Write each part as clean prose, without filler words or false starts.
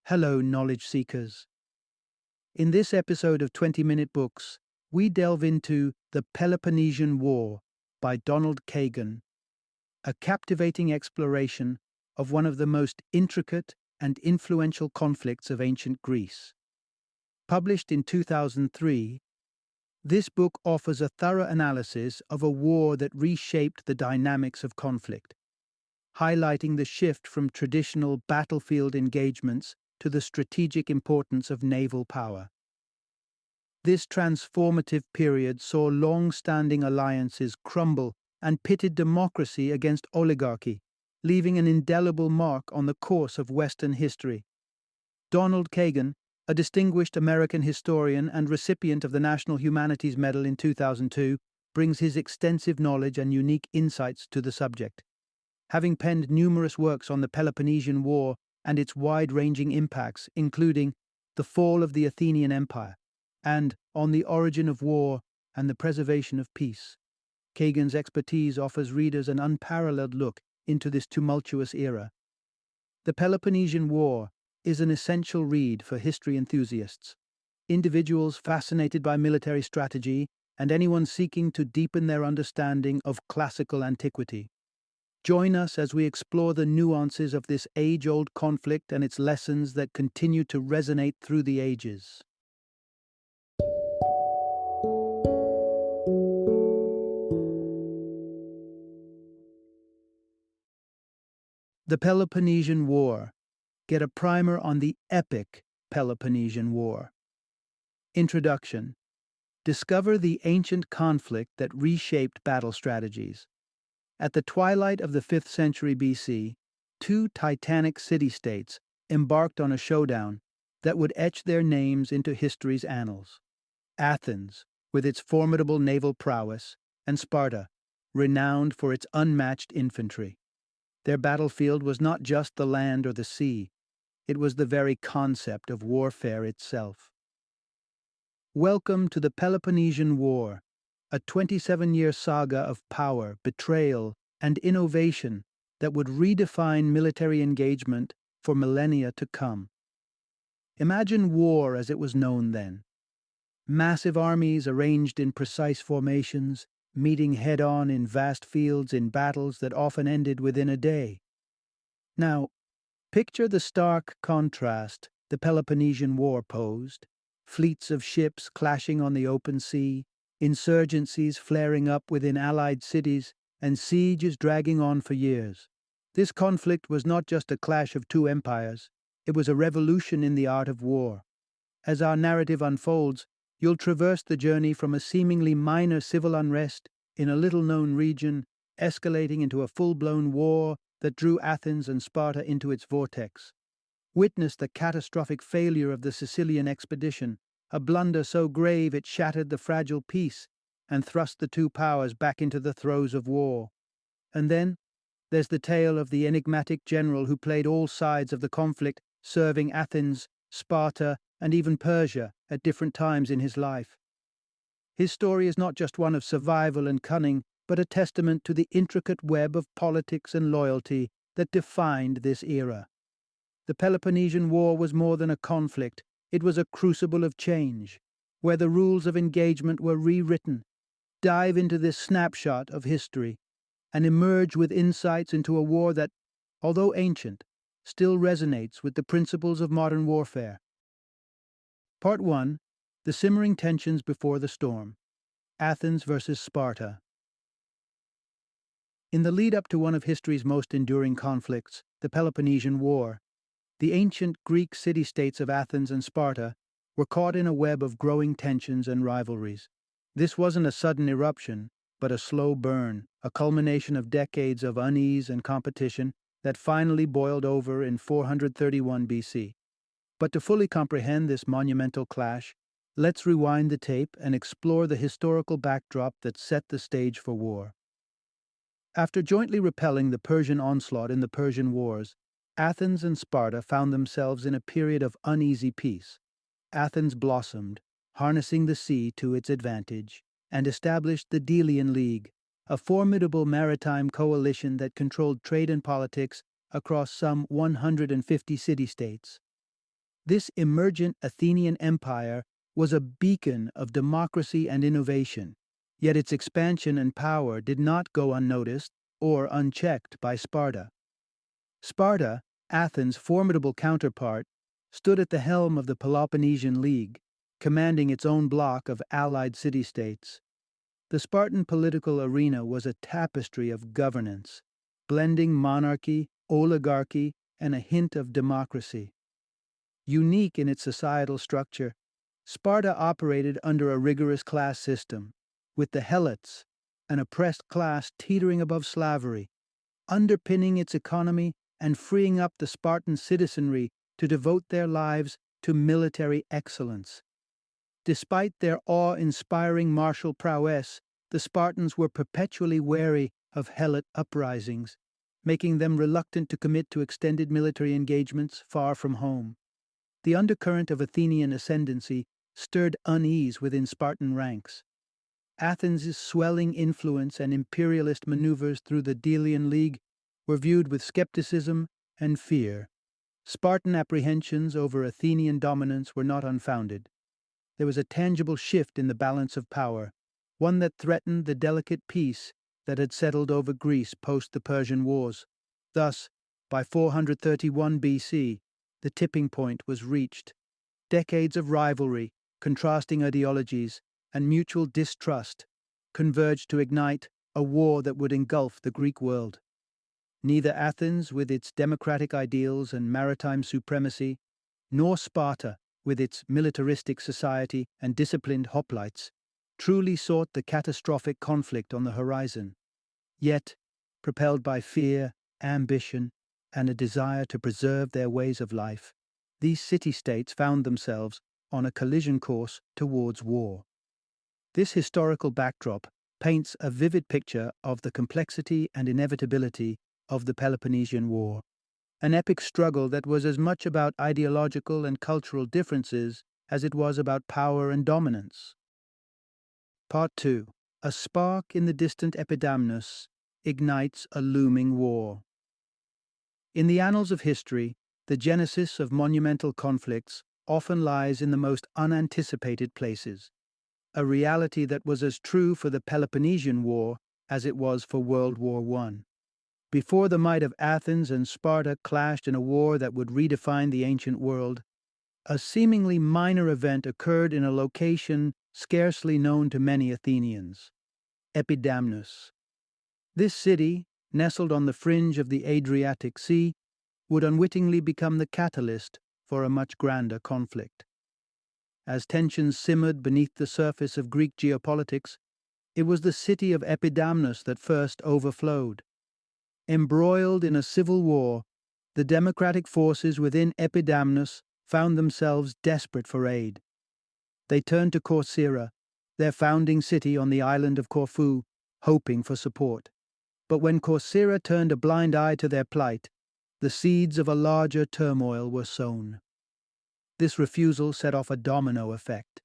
Hello, knowledge seekers. In this episode of 20-Minute Books, we delve into The Peloponnesian War by Donald Kagan, a captivating exploration of one of the most intricate and influential conflicts of ancient Greece. Published in 2003, this book offers a thorough analysis of a war that reshaped the dynamics of conflict, highlighting the shift from traditional battlefield engagements to the strategic importance of naval power. This transformative period saw long-standing alliances crumble and pitted democracy against oligarchy, leaving an indelible mark on the course of Western history. Donald Kagan, a distinguished American historian and recipient of the National Humanities Medal in 2002, brings his extensive knowledge and unique insights to the subject. Having penned numerous works on the Peloponnesian War and its wide-ranging impacts, including The Fall of the Athenian Empire and On the Origin of War and the Preservation of Peace, Kagan's expertise offers readers an unparalleled look into this tumultuous era. The Peloponnesian War is an essential read for history enthusiasts, individuals fascinated by military strategy, and anyone seeking to deepen their understanding of classical antiquity. Join us as we explore the nuances of this age-old conflict and its lessons that continue to resonate through the ages. The Peloponnesian War. Get a primer on the epic Peloponnesian War. Introduction. Discover the ancient conflict that reshaped battle strategies. At the twilight of the 5th century BC, two titanic city-states embarked on a showdown that would etch their names into history's annals. Athens, with its formidable naval prowess, and Sparta, renowned for its unmatched infantry. Their battlefield was not just the land or the sea, it was the very concept of warfare itself. Welcome to the Peloponnesian War, a 27-year saga of power, betrayal, and innovation that would redefine military engagement for millennia to come. Imagine war as it was known then. Massive armies arranged in precise formations, meeting head-on in vast fields in battles that often ended within a day. Now, picture the stark contrast the Peloponnesian War posed: fleets of ships clashing on the open sea, insurgencies flaring up within allied cities, and sieges dragging on for years. This conflict was not just a clash of two empires, it was a revolution in the art of war. As our narrative unfolds, you'll traverse the journey from a seemingly minor civil unrest in a little-known region, escalating into a full-blown war that drew Athens and Sparta into its vortex. Witness the catastrophic failure of the Sicilian expedition, a blunder so grave it shattered the fragile peace and thrust the two powers back into the throes of war. And then, there's the tale of the enigmatic general who played all sides of the conflict, serving Athens, Sparta, and even Persia at different times in his life. His story is not just one of survival and cunning, but a testament to the intricate web of politics and loyalty that defined this era. The Peloponnesian War was more than a conflict, it was a crucible of change, where the rules of engagement were rewritten. Dive into this snapshot of history and emerge with insights into a war that, although ancient, still resonates with the principles of modern warfare. Part 1. The simmering tensions before the storm. Athens versus Sparta. In the lead-up to one of history's most enduring conflicts, the Peloponnesian War, the ancient Greek city-states of Athens and Sparta were caught in a web of growing tensions and rivalries. This wasn't a sudden eruption, but a slow burn, a culmination of decades of unease and competition that finally boiled over in 431 BC. But to fully comprehend this monumental clash, let's rewind the tape and explore the historical backdrop that set the stage for war. After jointly repelling the Persian onslaught in the Persian Wars, Athens and Sparta found themselves in a period of uneasy peace. Athens blossomed, harnessing the sea to its advantage, and established the Delian League, a formidable maritime coalition that controlled trade and politics across some 150 city-states. This emergent Athenian empire was a beacon of democracy and innovation, yet its expansion and power did not go unnoticed or unchecked by Sparta. Sparta, Athens' formidable counterpart, stood at the helm of the Peloponnesian League, commanding its own bloc of allied city-states. The Spartan political arena was a tapestry of governance, blending monarchy, oligarchy, and a hint of democracy. Unique in its societal structure, Sparta operated under a rigorous class system, with the Helots, an oppressed class teetering above slavery, underpinning its economy and freeing up the Spartan citizenry to devote their lives to military excellence. Despite their awe-inspiring martial prowess, the Spartans were perpetually wary of Helot uprisings, making them reluctant to commit to extended military engagements far from home. The undercurrent of Athenian ascendancy stirred unease within Spartan ranks. Athens' swelling influence and imperialist maneuvers through the Delian League were viewed with skepticism and fear. Spartan apprehensions over Athenian dominance were not unfounded. There was a tangible shift in the balance of power, one that threatened the delicate peace that had settled over Greece post the Persian Wars. Thus, by 431 BC, the tipping point was reached. Decades of rivalry, contrasting ideologies, and mutual distrust converged to ignite a war that would engulf the Greek world. Neither Athens, with its democratic ideals and maritime supremacy, nor Sparta, with its militaristic society and disciplined hoplites, truly sought the catastrophic conflict on the horizon. Yet, propelled by fear, ambition, and a desire to preserve their ways of life, these city-states found themselves on a collision course towards war. This historical backdrop paints a vivid picture of the complexity and inevitability of the Peloponnesian War, an epic struggle that was as much about ideological and cultural differences as it was about power and dominance. Part 2. A spark in the distant Epidamnus ignites a looming war. In the annals of history, the genesis of monumental conflicts often lies in the most unanticipated places, a reality that was as true for the Peloponnesian War as it was for World War I. Before the might of Athens and Sparta clashed in a war that would redefine the ancient world, a seemingly minor event occurred in a location scarcely known to many Athenians: Epidamnus. This city, nestled on the fringe of the Adriatic Sea, would unwittingly become the catalyst for a much grander conflict. As tensions simmered beneath the surface of Greek geopolitics, it was the city of Epidamnus that first overflowed. Embroiled in a civil war, the democratic forces within Epidamnus found themselves desperate for aid. They turned to Corcyra, their founding city on the island of Corfu, hoping for support. But when Corcyra turned a blind eye to their plight, the seeds of a larger turmoil were sown. This refusal set off a domino effect.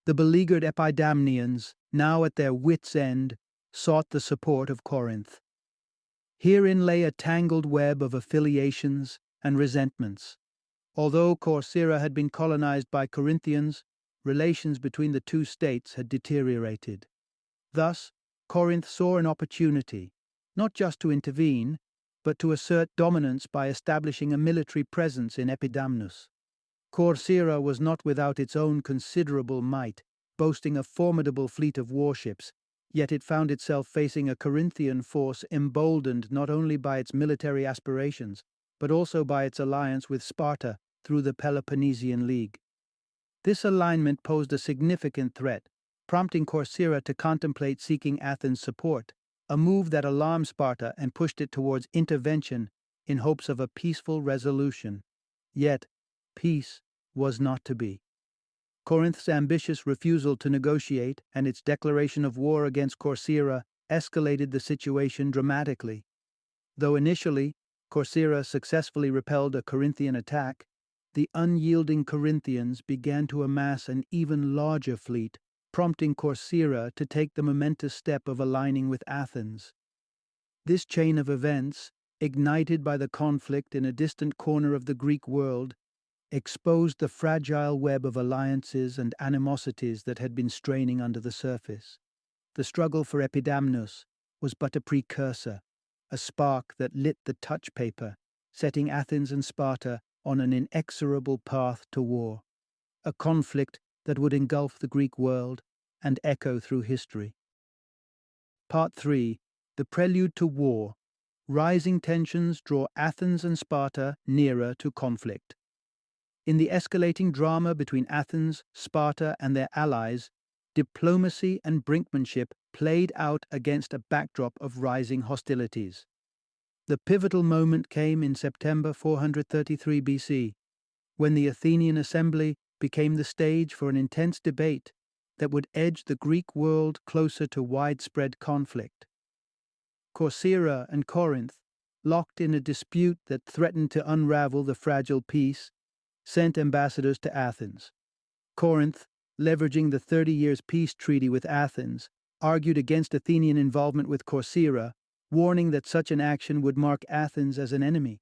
The beleaguered Epidamnians, now at their wits' end, sought the support of Corinth. Herein lay a tangled web of affiliations and resentments. Although Corcyra had been colonized by Corinthians, relations between the two states had deteriorated. Thus, Corinth saw an opportunity, not just to intervene, but to assert dominance by establishing a military presence in Epidamnus. Corcyra was not without its own considerable might, boasting a formidable fleet of warships, yet it found itself facing a Corinthian force emboldened not only by its military aspirations, but also by its alliance with Sparta through the Peloponnesian League. This alignment posed a significant threat, prompting Corcyra to contemplate seeking Athens' support, a move that alarmed Sparta and pushed it towards intervention in hopes of a peaceful resolution. Yet, peace was not to be. Corinth's ambitious refusal to negotiate and its declaration of war against Corcyra escalated the situation dramatically. Though initially, Corcyra successfully repelled a Corinthian attack, the unyielding Corinthians began to amass an even larger fleet, prompting Corcyra to take the momentous step of aligning with Athens. This chain of events, ignited by the conflict in a distant corner of the Greek world, exposed the fragile web of alliances and animosities that had been straining under the surface. The struggle for Epidamnus was but a precursor, a spark that lit the touch paper, setting Athens and Sparta on an inexorable path to war, a conflict that would engulf the Greek world and echo through history. Part 3. The Prelude to War. Rising tensions draw Athens and Sparta nearer to conflict. In the escalating drama between Athens, Sparta, and their allies, diplomacy and brinkmanship played out against a backdrop of rising hostilities. The pivotal moment came in September 433 BC, when the Athenian assembly became the stage for an intense debate that would edge the Greek world closer to widespread conflict. Corcyra and Corinth, locked in a dispute that threatened to unravel the fragile peace, sent ambassadors to Athens. Corinth, leveraging the 30 Years' Peace Treaty with Athens, argued against Athenian involvement with Corcyra, warning that such an action would mark Athens as an enemy.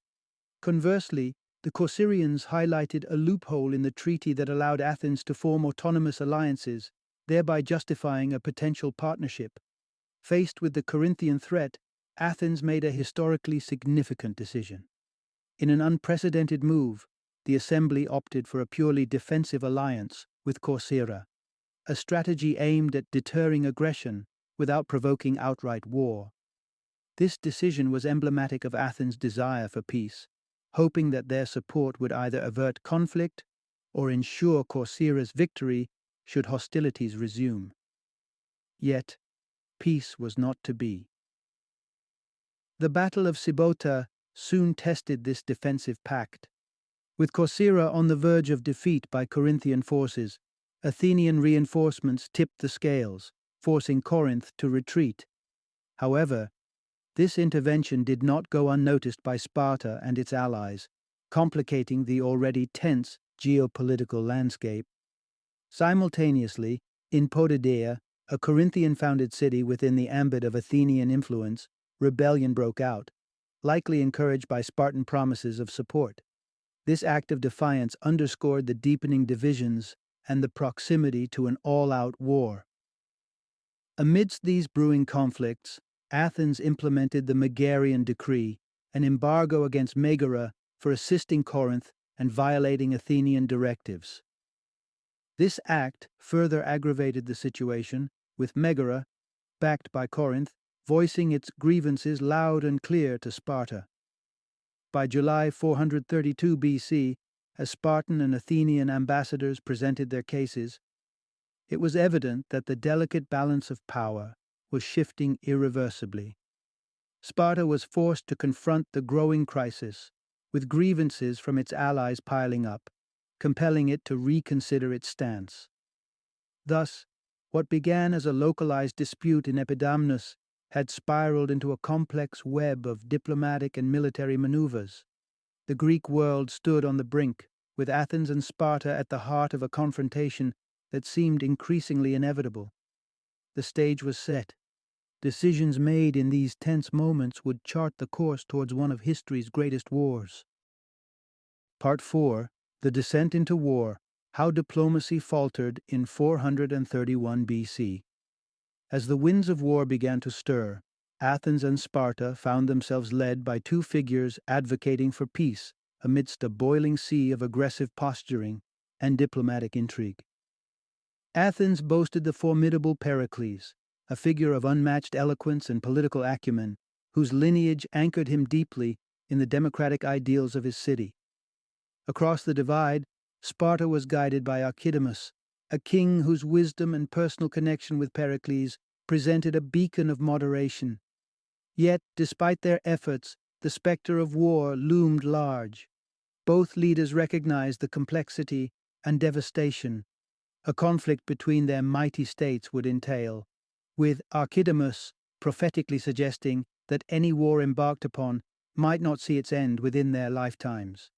Conversely, the Corcyrians highlighted a loophole in the treaty that allowed Athens to form autonomous alliances, thereby justifying a potential partnership. Faced with the Corinthian threat, Athens made a historically significant decision. In an unprecedented move, the assembly opted for a purely defensive alliance with Corcyra, a strategy aimed at deterring aggression without provoking outright war. This decision was emblematic of Athens' desire for peace, hoping that their support would either avert conflict or ensure Corcyra's victory should hostilities resume. Yet, peace was not to be. The Battle of Sybota soon tested this defensive pact. With Corcyra on the verge of defeat by Corinthian forces, Athenian reinforcements tipped the scales, forcing Corinth to retreat. However, this intervention did not go unnoticed by Sparta and its allies, complicating the already tense geopolitical landscape. Simultaneously, in Potidaea, a Corinthian-founded city within the ambit of Athenian influence, rebellion broke out, likely encouraged by Spartan promises of support. This act of defiance underscored the deepening divisions and the proximity to an all-out war. Amidst these brewing conflicts, Athens implemented the Megarian Decree, an embargo against Megara for assisting Corinth and violating Athenian directives. This act further aggravated the situation, with Megara, backed by Corinth, voicing its grievances loud and clear to Sparta. By July 432 BC, as Spartan and Athenian ambassadors presented their cases, it was evident that the delicate balance of power was shifting irreversibly. Sparta was forced to confront the growing crisis, with grievances from its allies piling up, compelling it to reconsider its stance. Thus, what began as a localized dispute in Epidamnus had spiraled into a complex web of diplomatic and military maneuvers. The Greek world stood on the brink, with Athens and Sparta at the heart of a confrontation that seemed increasingly inevitable. The stage was set. Decisions made in these tense moments would chart the course towards one of history's greatest wars. Part 4. The Descent into War. How Diplomacy Faltered in 431 BC. As the winds of war began to stir, Athens and Sparta found themselves led by two figures advocating for peace amidst a boiling sea of aggressive posturing and diplomatic intrigue. Athens boasted the formidable Pericles, a figure of unmatched eloquence and political acumen, whose lineage anchored him deeply in the democratic ideals of his city. Across the divide, Sparta was guided by Archidamus, a king whose wisdom and personal connection with Pericles presented a beacon of moderation. Yet, despite their efforts, the specter of war loomed large. Both leaders recognized the complexity and devastation a conflict between their mighty states would entail, with Archidamus prophetically suggesting that any war embarked upon might not see its end within their lifetimes.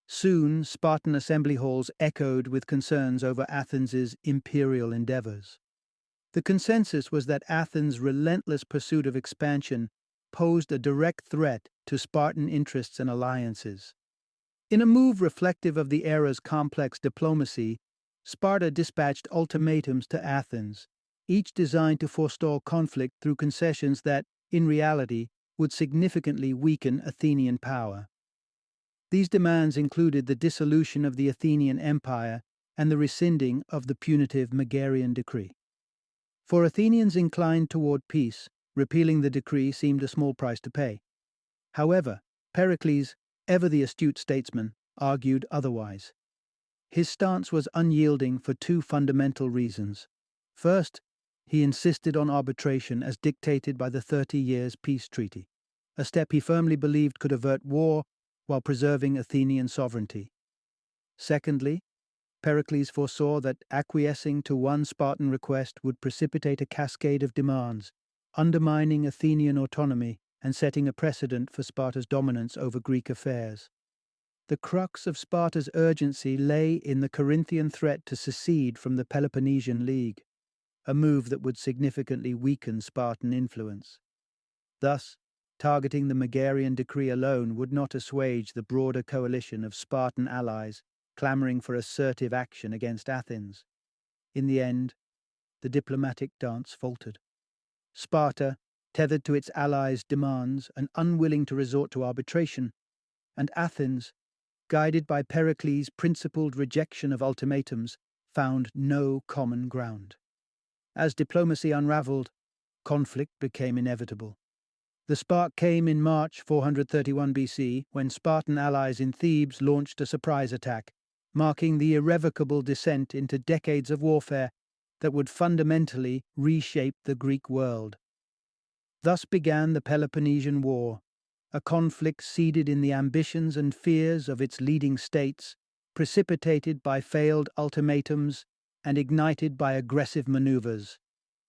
Soon, Spartan assembly halls echoed with concerns over Athens's imperial endeavors. The consensus was that Athens' relentless pursuit of expansion posed a direct threat to Spartan interests and alliances. In a move reflective of the era's complex diplomacy, Sparta dispatched ultimatums to Athens, each designed to forestall conflict through concessions that, in reality, would significantly weaken Athenian power. These demands included the dissolution of the Athenian Empire and the rescinding of the punitive Megarian decree. For Athenians inclined toward peace, repealing the decree seemed a small price to pay. However, Pericles, ever the astute statesman, argued otherwise. His stance was unyielding for two fundamental reasons. First, he insisted on arbitration as dictated by the 30 Years' Peace Treaty, a step he firmly believed could avert war while preserving Athenian sovereignty. Secondly, Pericles foresaw that acquiescing to one Spartan request would precipitate a cascade of demands, undermining Athenian autonomy and setting a precedent for Sparta's dominance over Greek affairs. The crux of Sparta's urgency lay in the Corinthian threat to secede from the Peloponnesian League, a move that would significantly weaken Spartan influence. Thus, targeting the Megarian decree alone would not assuage the broader coalition of Spartan allies clamoring for assertive action against Athens. In the end, the diplomatic dance faltered. Sparta, tethered to its allies' demands and unwilling to resort to arbitration, and Athens, guided by Pericles' principled rejection of ultimatums, found no common ground. As diplomacy unraveled, conflict became inevitable. The spark came in March 431 BC when Spartan allies in Thebes launched a surprise attack, marking the irrevocable descent into decades of warfare that would fundamentally reshape the Greek world. Thus began the Peloponnesian War, a conflict seeded in the ambitions and fears of its leading states, precipitated by failed ultimatums and ignited by aggressive maneuvers.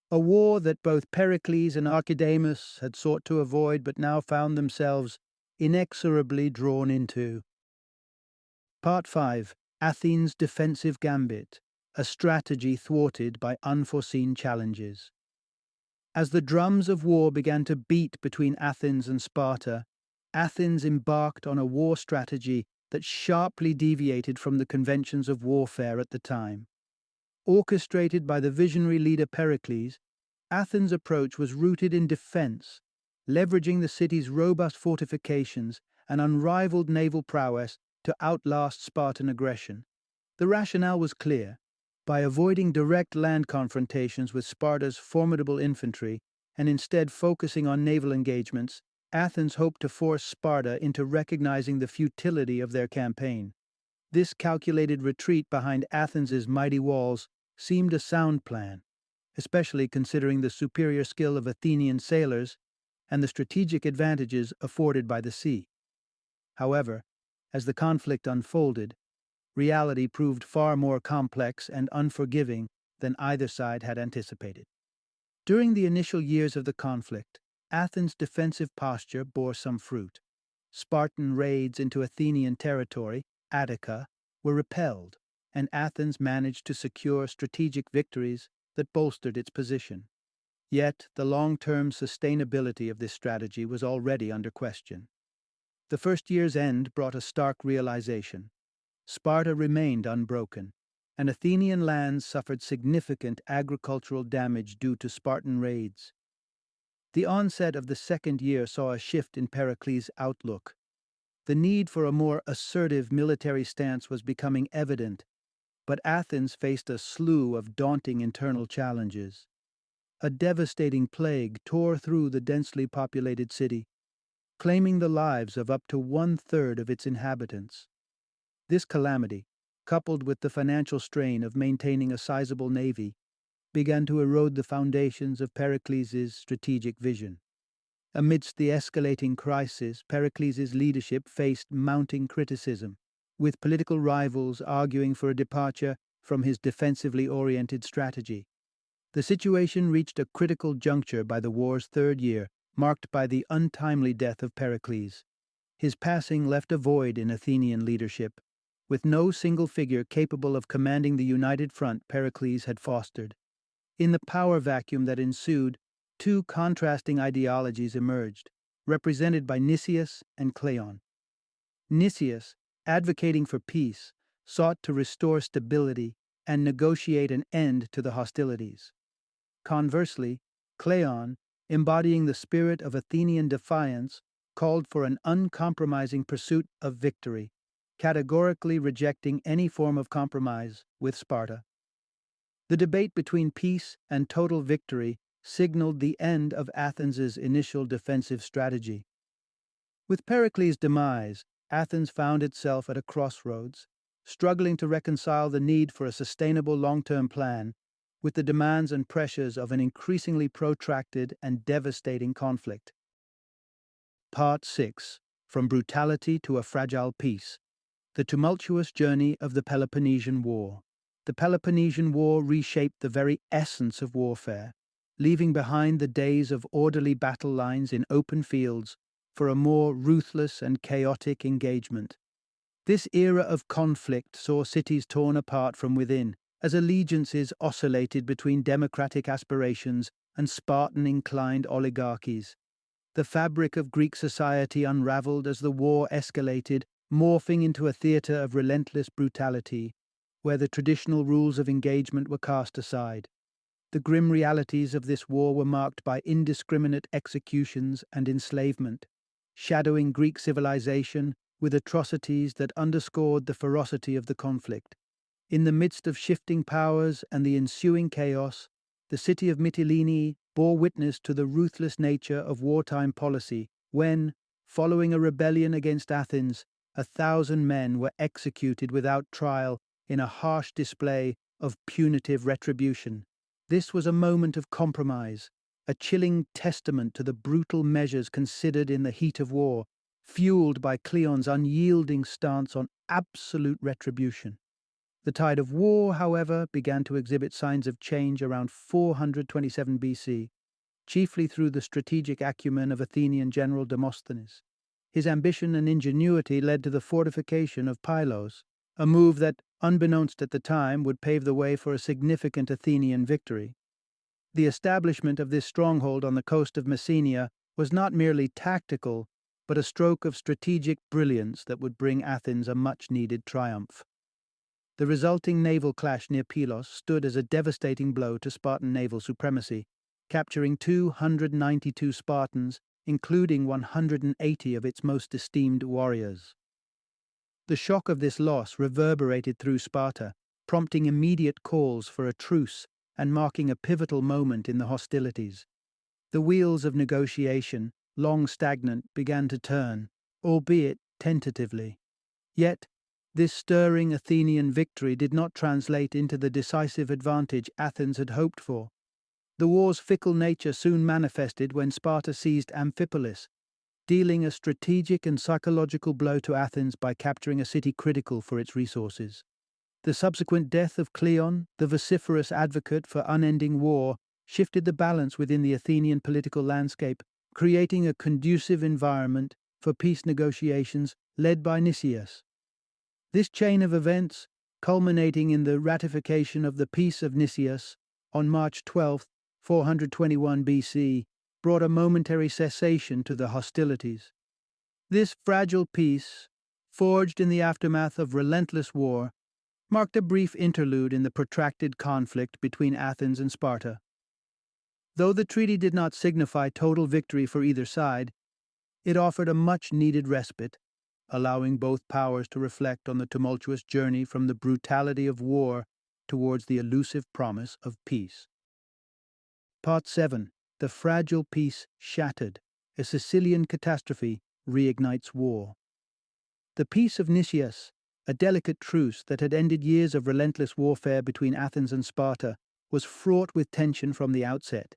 A war that both Pericles and Archidamus had sought to avoid but now found themselves inexorably drawn into. Part 5. Athens' Defensive Gambit, a strategy thwarted by unforeseen challenges. As the drums of war began to beat between Athens and Sparta, Athens embarked on a war strategy that sharply deviated from the conventions of warfare at the time. Orchestrated by the visionary leader Pericles, Athens' approach was rooted in defense, leveraging the city's robust fortifications and unrivaled naval prowess to outlast Spartan aggression. The rationale was clear. By avoiding direct land confrontations with Sparta's formidable infantry and instead focusing on naval engagements, Athens hoped to force Sparta into recognizing the futility of their campaign. This calculated retreat behind Athens's mighty walls seemed a sound plan, especially considering the superior skill of Athenian sailors and the strategic advantages afforded by the sea. However, as the conflict unfolded, reality proved far more complex and unforgiving than either side had anticipated. During the initial years of the conflict, Athens' defensive posture bore some fruit. Spartan raids into Athenian territory, Attica, were repelled, and Athens managed to secure strategic victories that bolstered its position. Yet, the long-term sustainability of this strategy was already under question. The first year's end brought a stark realization. Sparta remained unbroken, and Athenian lands suffered significant agricultural damage due to Spartan raids. The onset of the second year saw a shift in Pericles' outlook. The need for a more assertive military stance was becoming evident, but Athens faced a slew of daunting internal challenges. A devastating plague tore through the densely populated city, claiming the lives of up to 1/3 of its inhabitants. This calamity, coupled with the financial strain of maintaining a sizable navy, began to erode the foundations of Pericles' strategic vision. Amidst the escalating crisis, Pericles' leadership faced mounting criticism, with political rivals arguing for a departure from his defensively oriented strategy. The situation reached a critical juncture by the war's third year, marked by the untimely death of Pericles. His passing left a void in Athenian leadership, with no single figure capable of commanding the united front Pericles had fostered. In the power vacuum that ensued, two contrasting ideologies emerged, represented by Nicias and Cleon. Nicias, advocating for peace, sought to restore stability and negotiate an end to the hostilities. Conversely, Cleon, embodying the spirit of Athenian defiance, called for an uncompromising pursuit of victory, categorically rejecting any form of compromise with Sparta. The debate between peace and total victory signaled the end of Athens's initial defensive strategy. With Pericles' demise, Athens found itself at a crossroads, struggling to reconcile the need for a sustainable long-term plan with the demands and pressures of an increasingly protracted and devastating conflict. Part 6. From Brutality to a Fragile Peace. The tumultuous journey of the Peloponnesian War. The Peloponnesian War reshaped the very essence of warfare, leaving behind the days of orderly battle lines in open fields for a more ruthless and chaotic engagement. This era of conflict saw cities torn apart from within, as allegiances oscillated between democratic aspirations and Spartan-inclined oligarchies. The fabric of Greek society unraveled as the war escalated, morphing into a theater of relentless brutality, where the traditional rules of engagement were cast aside. The grim realities of this war were marked by indiscriminate executions and enslavement, shadowing Greek civilization with atrocities that underscored the ferocity of the conflict. In the midst of shifting powers and the ensuing chaos, the city of Mytilene bore witness to the ruthless nature of wartime policy when, following a rebellion against Athens, 1,000 men were executed without trial in a harsh display of punitive retribution. This was a moment of compromise, a chilling testament to the brutal measures considered in the heat of war, fueled by Cleon's unyielding stance on absolute retribution. The tide of war, however, began to exhibit signs of change around 427 BC, chiefly through the strategic acumen of Athenian general Demosthenes. His ambition and ingenuity led to the fortification of Pylos, a move that, unbeknownst at the time, would pave the way for a significant Athenian victory. The establishment of this stronghold on the coast of Messenia was not merely tactical, but a stroke of strategic brilliance that would bring Athens a much-needed triumph. The resulting naval clash near Pylos stood as a devastating blow to Spartan naval supremacy, capturing 292 Spartans, including 180 of its most esteemed warriors. The shock of this loss reverberated through Sparta, prompting immediate calls for a truce and marking a pivotal moment in the hostilities. The wheels of negotiation, long stagnant, began to turn, albeit tentatively. Yet, this stirring Athenian victory did not translate into the decisive advantage Athens had hoped for. The war's fickle nature soon manifested when Sparta seized Amphipolis, dealing a strategic and psychological blow to Athens by capturing a city critical for its resources. The subsequent death of Cleon, the vociferous advocate for unending war, shifted the balance within the Athenian political landscape, creating a conducive environment for peace negotiations led by Nicias. This chain of events, culminating in the ratification of the Peace of Nicias on March 12, 421 BC, brought a momentary cessation to the hostilities. This fragile peace, forged in the aftermath of relentless war, marked a brief interlude in the protracted conflict between Athens and Sparta. Though the treaty did not signify total victory for either side, it offered a much-needed respite, allowing both powers to reflect on the tumultuous journey from the brutality of war towards the elusive promise of peace. Part 7. The fragile peace shattered. A Sicilian catastrophe reignites war. The Peace of Nicias, a delicate truce that had ended years of relentless warfare between Athens and Sparta, was fraught with tension from the outset.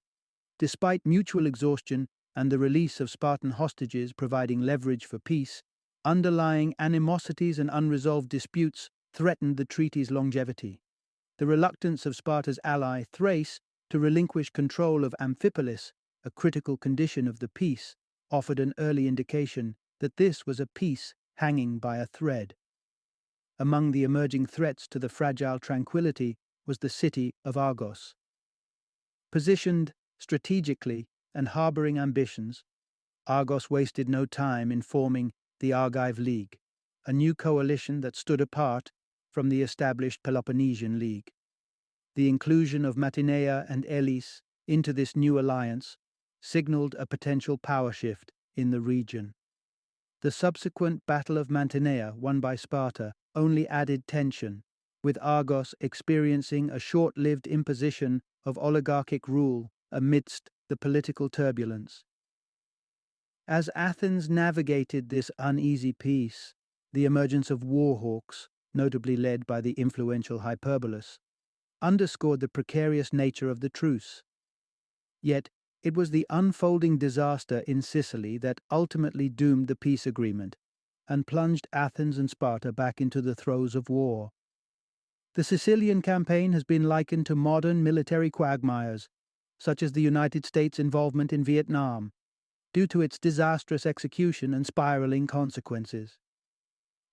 Despite mutual exhaustion and the release of Spartan hostages providing leverage for peace, underlying animosities and unresolved disputes threatened the treaty's longevity. The reluctance of Sparta's ally, Thrace, to relinquish control of Amphipolis, a critical condition of the peace, offered an early indication that this was a peace hanging by a thread. Among the emerging threats to the fragile tranquility was the city of Argos. Positioned strategically and harboring ambitions, Argos wasted no time in forming the Argive League, a new coalition that stood apart from the established Peloponnesian League. The inclusion of Mantinea and Elis into this new alliance signaled a potential power shift in the region. The subsequent Battle of Mantinea, won by Sparta, only added tension, with Argos experiencing a short-lived imposition of oligarchic rule amidst the political turbulence. As Athens navigated this uneasy peace, the emergence of warhawks, notably led by the influential Hyperbolus, underscored the precarious nature of the truce. Yet, it was the unfolding disaster in Sicily that ultimately doomed the peace agreement and plunged Athens and Sparta back into the throes of war. The Sicilian campaign has been likened to modern military quagmires, such as the United States' involvement in Vietnam, due to its disastrous execution and spiraling consequences.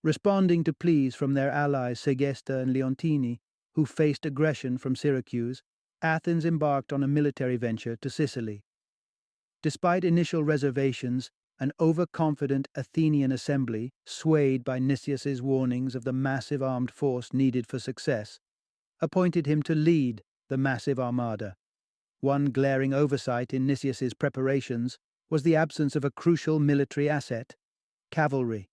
Responding to pleas from their allies Segesta and Leontini, who faced aggression from Syracuse, Athens embarked on a military venture to Sicily. Despite initial reservations, an overconfident Athenian assembly, swayed by Nicias's warnings of the massive armed force needed for success, appointed him to lead the massive armada. One glaring oversight in Nicias's preparations was the absence of a crucial military asset: cavalry.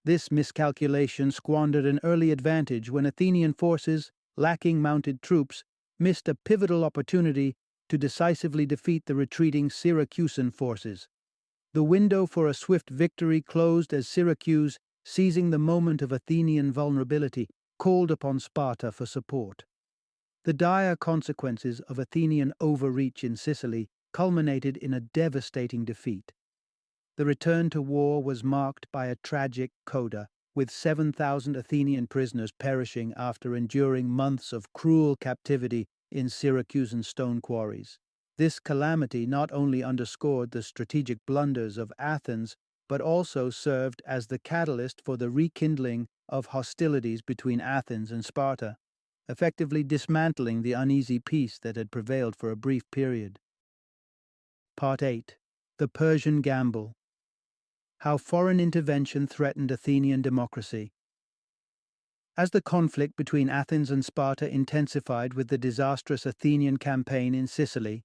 This miscalculation squandered an early advantage when Athenian forces, lacking mounted troops, missed a pivotal opportunity to decisively defeat the retreating Syracusan forces. The window for a swift victory closed as Syracuse, seizing the moment of Athenian vulnerability, called upon Sparta for support. The dire consequences of Athenian overreach in Sicily culminated in a devastating defeat. The return to war was marked by a tragic coda, with 7,000 Athenian prisoners perishing after enduring months of cruel captivity in Syracusan stone quarries. This calamity not only underscored the strategic blunders of Athens, but also served as the catalyst for the rekindling of hostilities between Athens and Sparta, effectively dismantling the uneasy peace that had prevailed for a brief period. Part 8. The Persian Gamble. How foreign intervention threatened Athenian democracy. As the conflict between Athens and Sparta intensified with the disastrous Athenian campaign in Sicily,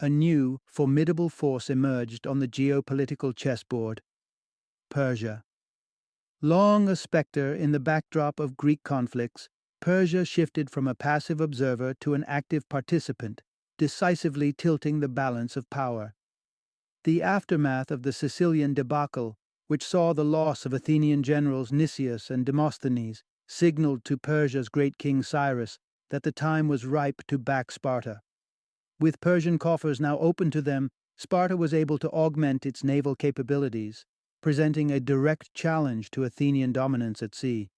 a new, formidable force emerged on the geopolitical chessboard: Persia. Long a specter in the backdrop of Greek conflicts, Persia shifted from a passive observer to an active participant, decisively tilting the balance of power. The aftermath of the Sicilian debacle, which saw the loss of Athenian generals Nicias and Demosthenes, signaled to Persia's great king Cyrus that the time was ripe to back Sparta. With Persian coffers now open to them, Sparta was able to augment its naval capabilities, presenting a direct challenge to Athenian dominance at sea.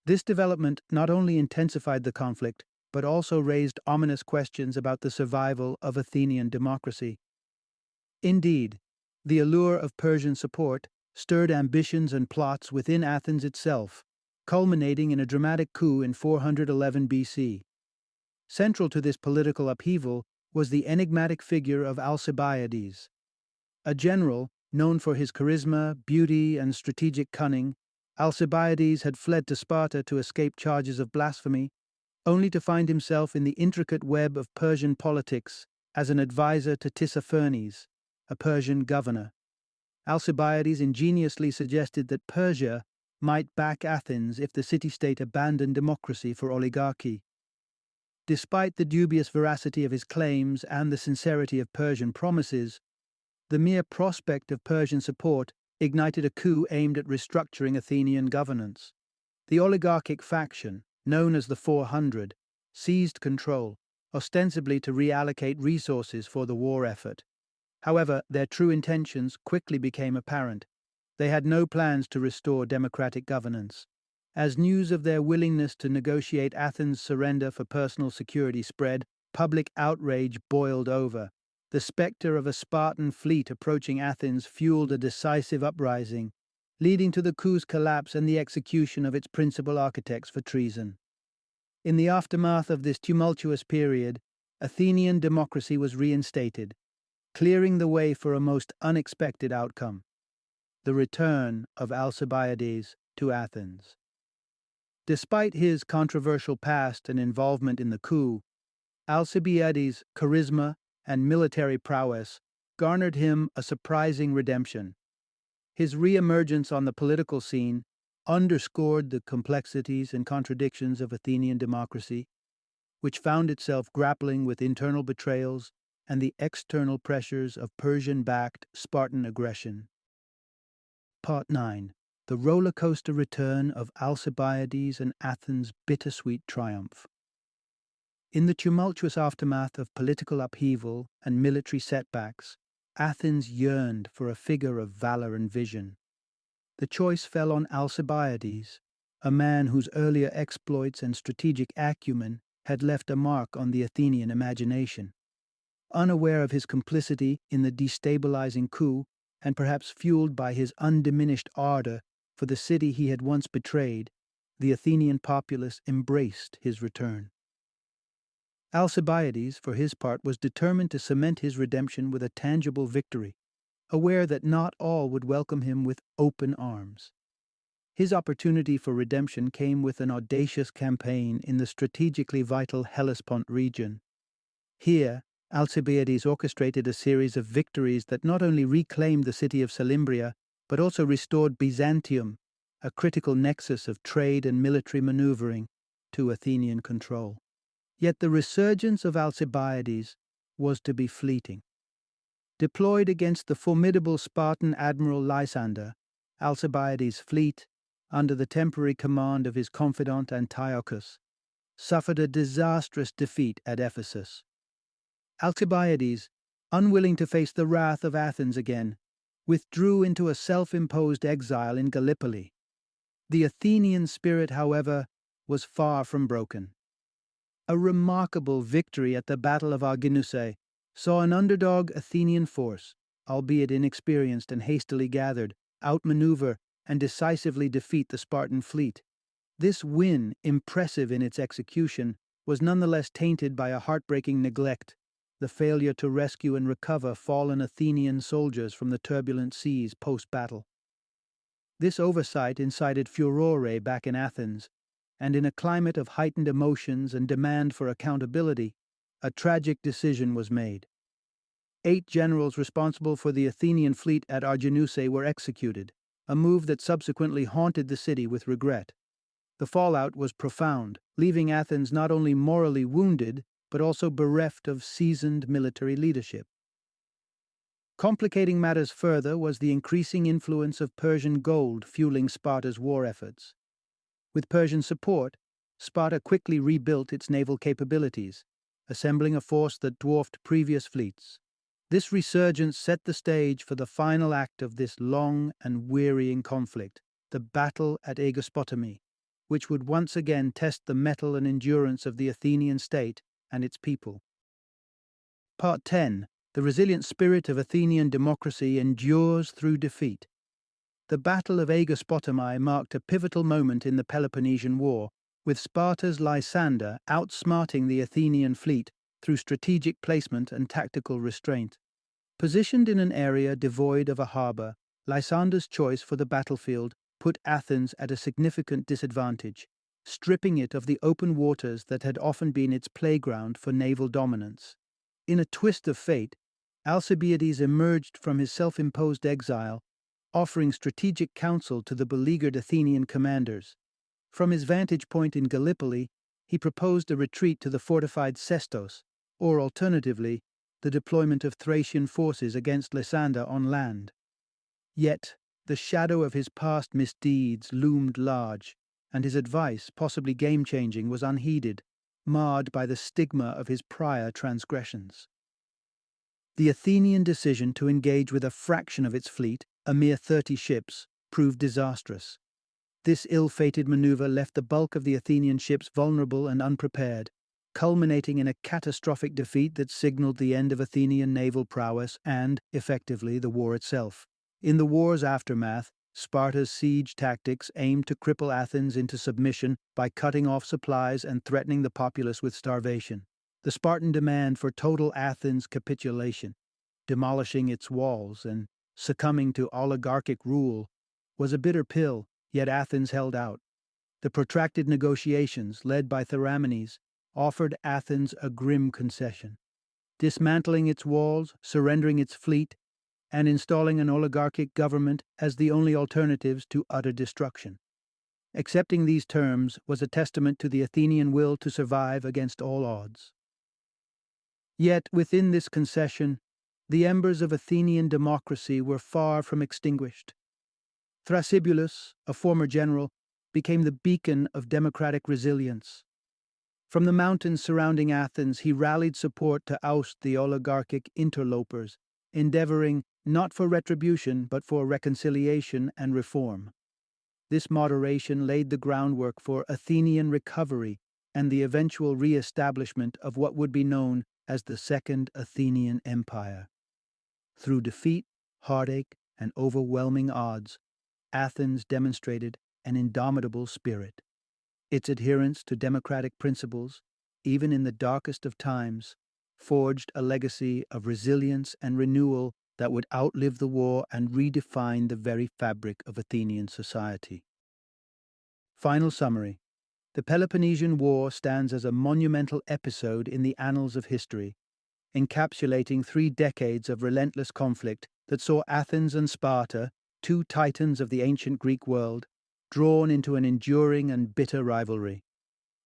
This development not only intensified the conflict, but also raised ominous questions about the survival of Athenian democracy. Indeed, the allure of Persian support stirred ambitions and plots within Athens itself, culminating in a dramatic coup in 411 BC. Central to this political upheaval was the enigmatic figure of Alcibiades. A general known for his charisma, beauty, and strategic cunning, Alcibiades had fled to Sparta to escape charges of blasphemy, only to find himself in the intricate web of Persian politics as an advisor to Tissaphernes, a Persian governor. Alcibiades ingeniously suggested that Persia might back Athens if the city-state abandoned democracy for oligarchy. Despite the dubious veracity of his claims and the sincerity of Persian promises, the mere prospect of Persian support ignited a coup aimed at restructuring Athenian governance. The oligarchic faction, known as the 400, seized control, ostensibly to reallocate resources for the war effort. However, their true intentions quickly became apparent. They had no plans to restore democratic governance. As news of their willingness to negotiate Athens' surrender for personal security spread, public outrage boiled over. The specter of a Spartan fleet approaching Athens fueled a decisive uprising, leading to the coup's collapse and the execution of its principal architects for treason. In the aftermath of this tumultuous period, Athenian democracy was reinstated, clearing the way for a most unexpected outcome: the return of Alcibiades to Athens. Despite his controversial past and involvement in the coup, Alcibiades' charisma and military prowess garnered him a surprising redemption. His re-emergence on the political scene underscored the complexities and contradictions of Athenian democracy, which found itself grappling with internal betrayals and the external pressures of Persian-backed Spartan aggression. Part 9. The roller coaster return of Alcibiades and Athens' bittersweet triumph. In the tumultuous aftermath of political upheaval and military setbacks, Athens yearned for a figure of valor and vision. The choice fell on Alcibiades, a man whose earlier exploits and strategic acumen had left a mark on the Athenian imagination. Unaware of his complicity in the destabilizing coup, and perhaps fueled by his undiminished ardor for the city he had once betrayed, the Athenian populace embraced his return. Alcibiades, for his part, was determined to cement his redemption with a tangible victory, aware that not all would welcome him with open arms. His opportunity for redemption came with an audacious campaign in the strategically vital Hellespont region. Here, Alcibiades orchestrated a series of victories that not only reclaimed the city of Selymbria, but also restored Byzantium, a critical nexus of trade and military maneuvering, to Athenian control. Yet the resurgence of Alcibiades was to be fleeting. Deployed against the formidable Spartan admiral Lysander, Alcibiades' fleet, under the temporary command of his confidant Antiochus, suffered a disastrous defeat at Ephesus. Alcibiades, unwilling to face the wrath of Athens again, withdrew into a self-imposed exile in Gallipoli. The Athenian spirit, however, was far from broken. A remarkable victory at the Battle of Arginusae saw an underdog Athenian force, albeit inexperienced and hastily gathered, outmaneuver and decisively defeat the Spartan fleet. This win, impressive in its execution, was nonetheless tainted by a heartbreaking neglect, the failure to rescue and recover fallen Athenian soldiers from the turbulent seas post-battle. This oversight incited furore back in Athens, and in a climate of heightened emotions and demand for accountability, a tragic decision was made. 8 generals responsible for the Athenian fleet at Arginusae were executed, a move that subsequently haunted the city with regret. The fallout was profound, leaving Athens not only morally wounded, but also bereft of seasoned military leadership. Complicating matters further was the increasing influence of Persian gold fueling Sparta's war efforts. With Persian support, Sparta quickly rebuilt its naval capabilities, assembling a force that dwarfed previous fleets. This resurgence set the stage for the final act of this long and wearying conflict, the battle at Aegospotami, which would once again test the mettle and endurance of the Athenian state and its people. Part 10. The resilient spirit of Athenian democracy endures through defeat. The Battle of Aegospotami marked a pivotal moment in the Peloponnesian War, with Sparta's Lysander outsmarting the Athenian fleet through strategic placement and tactical restraint. Positioned in an area devoid of a harbor, Lysander's choice for the battlefield put Athens at a significant disadvantage, stripping it of the open waters that had often been its playground for naval dominance. In a twist of fate, Alcibiades emerged from his self-imposed exile, offering strategic counsel to the beleaguered Athenian commanders. From his vantage point in Gallipoli, he proposed a retreat to the fortified Sestos, or alternatively, the deployment of Thracian forces against Lysander on land. Yet, the shadow of his past misdeeds loomed large, and his advice, possibly game-changing, was unheeded, marred by the stigma of his prior transgressions. The Athenian decision to engage with a fraction of its fleet, a mere 30 ships, proved disastrous. This ill-fated maneuver left the bulk of the Athenian ships vulnerable and unprepared, culminating in a catastrophic defeat that signaled the end of Athenian naval prowess and, effectively, the war itself. In the war's aftermath, Sparta's siege tactics aimed to cripple Athens into submission by cutting off supplies and threatening the populace with starvation. The Spartan demand for total Athens capitulation, demolishing its walls and succumbing to oligarchic rule, was a bitter pill, Yet Athens held out. The protracted negotiations, led by Theramenes, offered Athens a grim concession, dismantling its walls, surrendering its fleet, and installing an oligarchic government as the only alternatives to utter destruction. Accepting these terms was a testament to the Athenian will to survive against all odds. Yet, within this concession, the embers of Athenian democracy were far from extinguished. Thrasybulus, a former general, became the beacon of democratic resilience. From the mountains surrounding Athens, he rallied support to oust the oligarchic interlopers, endeavoring not for retribution but for reconciliation and reform. This moderation laid the groundwork for Athenian recovery and the eventual re-establishment of what would be known as the Second Athenian Empire. Through defeat, heartache, and overwhelming odds, Athens demonstrated an indomitable spirit. Its adherence to democratic principles, even in the darkest of times, forged a legacy of resilience and renewal that would outlive the war and redefine the very fabric of Athenian society. Final summary. The Peloponnesian War stands as a monumental episode in the annals of history, encapsulating 3 decades of relentless conflict that saw Athens and Sparta, 2 titans of the ancient Greek world, drawn into an enduring and bitter rivalry.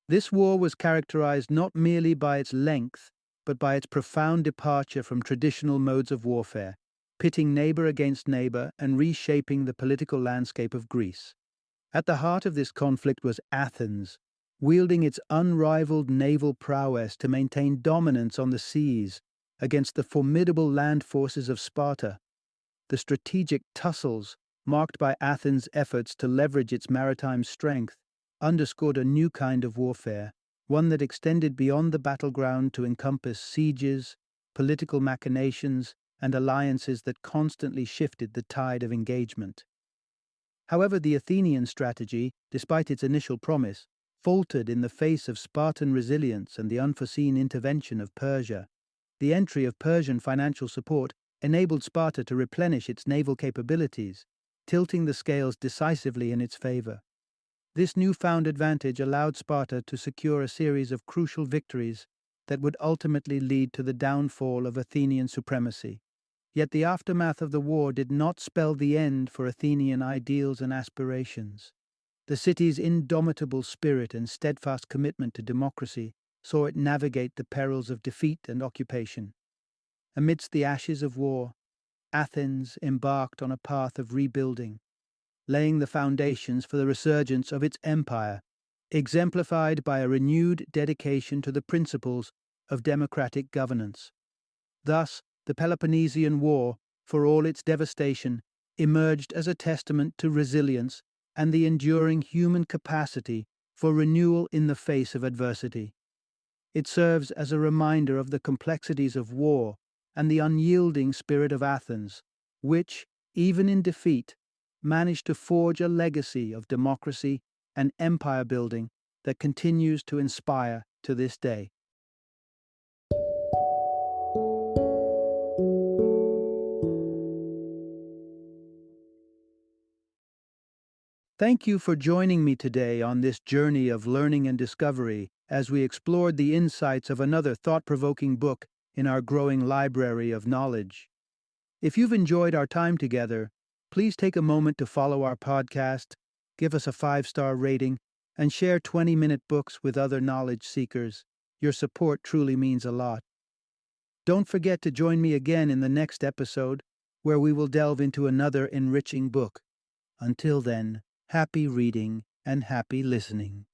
This war was characterized not merely by its length, but by its profound departure from traditional modes of warfare, pitting neighbor against neighbor and reshaping the political landscape of Greece. At the heart of this conflict was Athens, wielding its unrivaled naval prowess to maintain dominance on the seas against the formidable land forces of Sparta. The strategic tussles, marked by Athens' efforts to leverage its maritime strength, underscored a new kind of warfare, one that extended beyond the battleground to encompass sieges, political machinations, and alliances that constantly shifted the tide of engagement. However, the Athenian strategy, despite its initial promise, faltered in the face of Spartan resilience and the unforeseen intervention of Persia. The entry of Persian financial support enabled Sparta to replenish its naval capabilities, tilting the scales decisively in its favor. This newfound advantage allowed Sparta to secure a series of crucial victories that would ultimately lead to the downfall of Athenian supremacy. Yet the aftermath of the war did not spell the end for Athenian ideals and aspirations. The city's indomitable spirit and steadfast commitment to democracy saw it navigate the perils of defeat and occupation. Amidst the ashes of war, Athens embarked on a path of rebuilding, laying the foundations for the resurgence of its empire, exemplified by a renewed dedication to the principles of democratic governance. Thus, the Peloponnesian War, for all its devastation, emerged as a testament to resilience and the enduring human capacity for renewal in the face of adversity. It serves as a reminder of the complexities of war and the unyielding spirit of Athens, which, even in defeat, managed to forge a legacy of democracy and empire building that continues to inspire to this day. Thank you for joining me today on this journey of learning and discovery as we explored the insights of another thought-provoking book in our growing library of knowledge. If you've enjoyed our time together, please take a moment to follow our podcast, give us a 5-star rating, and share 20-minute books with other knowledge seekers. Your support truly means a lot. Don't forget to join me again in the next episode, where we will delve into another enriching book. Until then, happy reading and happy listening.